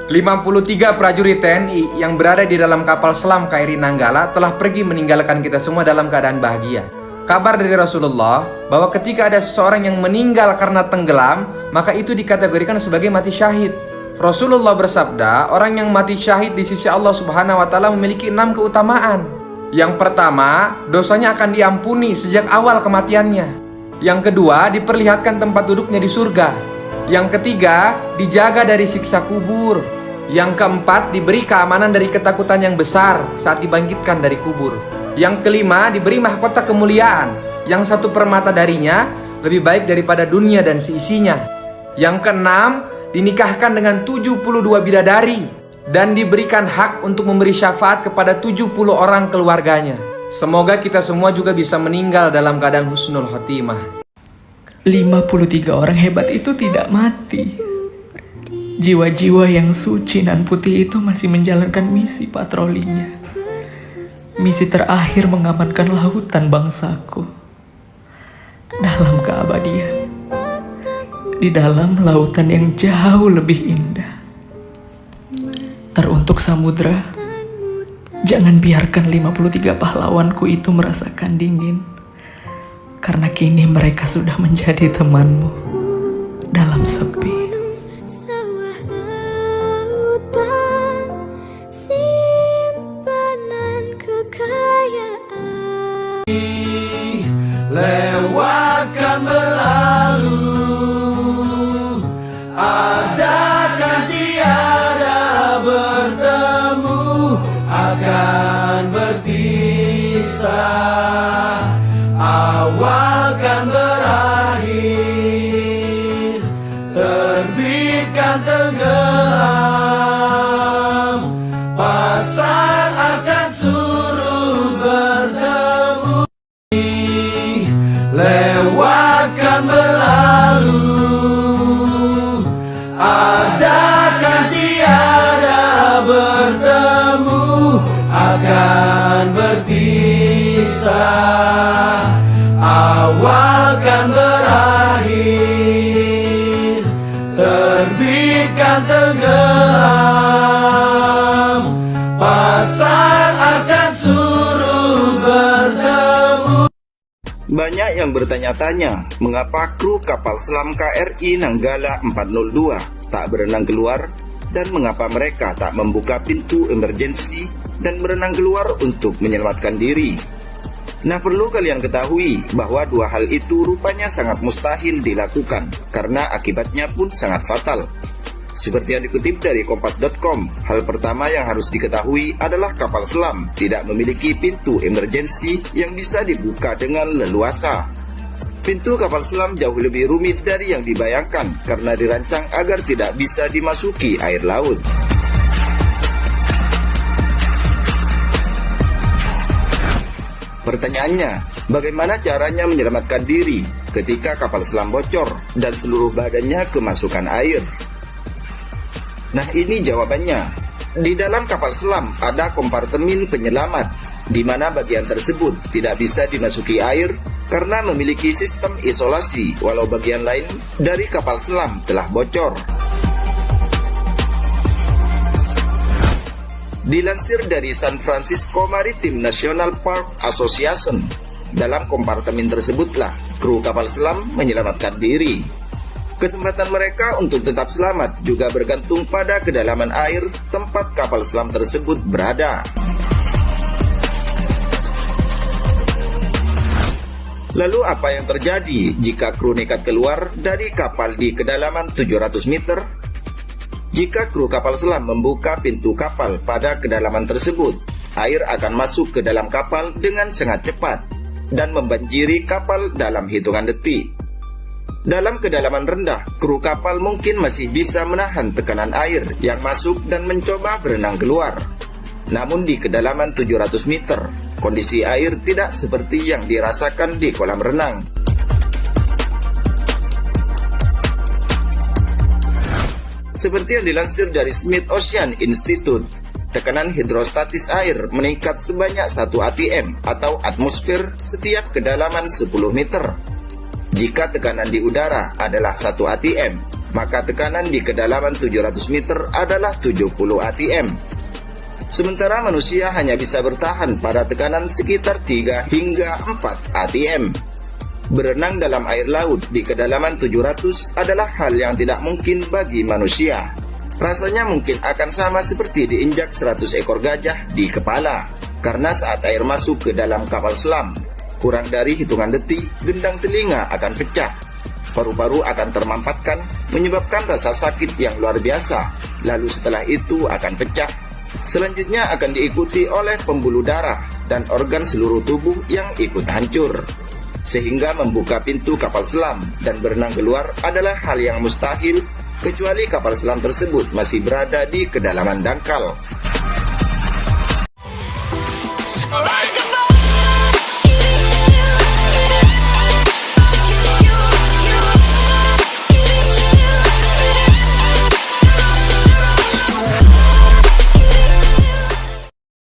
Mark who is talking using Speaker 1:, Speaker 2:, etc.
Speaker 1: 53 prajurit TNI yang berada di dalam kapal selam KRI Nanggala telah pergi meninggalkan kita semua dalam keadaan bahagia. Kabar dari Rasulullah bahwa ketika ada seseorang yang meninggal karena tenggelam, maka itu dikategorikan sebagai mati syahid. Rasulullah bersabda, orang yang mati syahid di sisi Allah Subhanahu wa taala memiliki 6 keutamaan. Yang pertama, dosanya akan diampuni sejak awal kematiannya. Yang kedua, diperlihatkan tempat duduknya di surga. Yang ketiga, dijaga dari siksa kubur. Yang keempat, diberi keamanan dari ketakutan yang besar saat dibangkitkan dari kubur. Yang kelima, diberi mahkota kemuliaan yang 1 permata darinya lebih baik daripada dunia dan seisinya. Yang keenam, dinikahkan dengan 72 bidadari dan diberikan hak untuk memberi syafaat kepada 70 orang keluarganya. Semoga kita semua juga bisa meninggal dalam keadaan husnul khotimah.
Speaker 2: 53 orang hebat itu tidak mati. Jiwa-jiwa yang suci dan putih itu masih menjalankan misi patrolinya. Misi terakhir mengamankan lautan bangsaku dalam keabadian, di dalam lautan yang jauh lebih indah. Teruntuk samudra, jangan biarkan 53 pahlawanku itu merasakan dingin, karena kini mereka sudah menjadi temanmu dalam sepi.
Speaker 3: Lewatkan berlalu, adakan tiada bertemu, akan berpisah. Awal kan berakhir, terbitkan tenggelam, pasang akan suruh bertemu. Lewatkan berlalu, adakan tiada bertemu, akan berpisah. Awal kan berakhir, terbitkan tenggelam, pasang akan suruh bertemu.
Speaker 4: Banyak yang bertanya-tanya, mengapa kru kapal selam KRI Nanggala 402 tak berenang keluar, dan mengapa mereka tak membuka pintu emergensi dan berenang keluar untuk menyelamatkan diri. Nah, perlu kalian ketahui bahwa 2 hal itu rupanya sangat mustahil dilakukan, karena akibatnya pun sangat fatal. Seperti yang dikutip dari kompas.com, hal pertama yang harus diketahui adalah kapal selam tidak memiliki pintu emergensi yang bisa dibuka dengan leluasa. Pintu kapal selam jauh lebih rumit dari yang dibayangkan karena dirancang agar tidak bisa dimasuki air laut. Pertanyaannya, bagaimana caranya menyelamatkan diri ketika kapal selam bocor dan seluruh badannya kemasukan air? Nah, ini jawabannya. Di dalam kapal selam ada kompartemen penyelamat, di mana bagian tersebut tidak bisa dimasuki air karena memiliki sistem isolasi, walau bagian lain dari kapal selam telah bocor. Dilansir dari San Francisco Maritime National Park Association, dalam kompartemen tersebutlah kru kapal selam menyelamatkan diri. Kesempatan mereka untuk tetap selamat juga bergantung pada kedalaman air tempat kapal selam tersebut berada. Lalu apa yang terjadi jika kru nekat keluar dari kapal di kedalaman 700 meter? Jika kru kapal selam membuka pintu kapal pada kedalaman tersebut, air akan masuk ke dalam kapal dengan sangat cepat dan membanjiri kapal dalam hitungan detik. Dalam kedalaman rendah, kru kapal mungkin masih bisa menahan tekanan air yang masuk dan mencoba berenang keluar. Namun di kedalaman 700 meter, kondisi air tidak seperti yang dirasakan di kolam renang. Seperti yang dilansir dari Smith Ocean Institute, tekanan hidrostatis air meningkat sebanyak 1 atm atau atmosfer setiap kedalaman 10 meter. Jika tekanan di udara adalah 1 atm, maka tekanan di kedalaman 700 meter adalah 70 atm. Sementara manusia hanya bisa bertahan pada tekanan sekitar 3 hingga 4 atm. Berenang dalam air laut di kedalaman 700 adalah hal yang tidak mungkin bagi manusia. Rasanya mungkin akan sama seperti diinjak 100 ekor gajah di kepala. Karena saat air masuk ke dalam kapal selam, kurang dari hitungan detik, gendang telinga akan pecah. Paru-paru akan termampatkan, menyebabkan rasa sakit yang luar biasa. Lalu setelah itu akan pecah. Selanjutnya akan diikuti oleh pembuluh darah dan organ seluruh tubuh yang ikut hancur. Sehingga membuka pintu kapal selam dan berenang keluar adalah hal yang mustahil, kecuali kapal selam tersebut masih berada di kedalaman dangkal.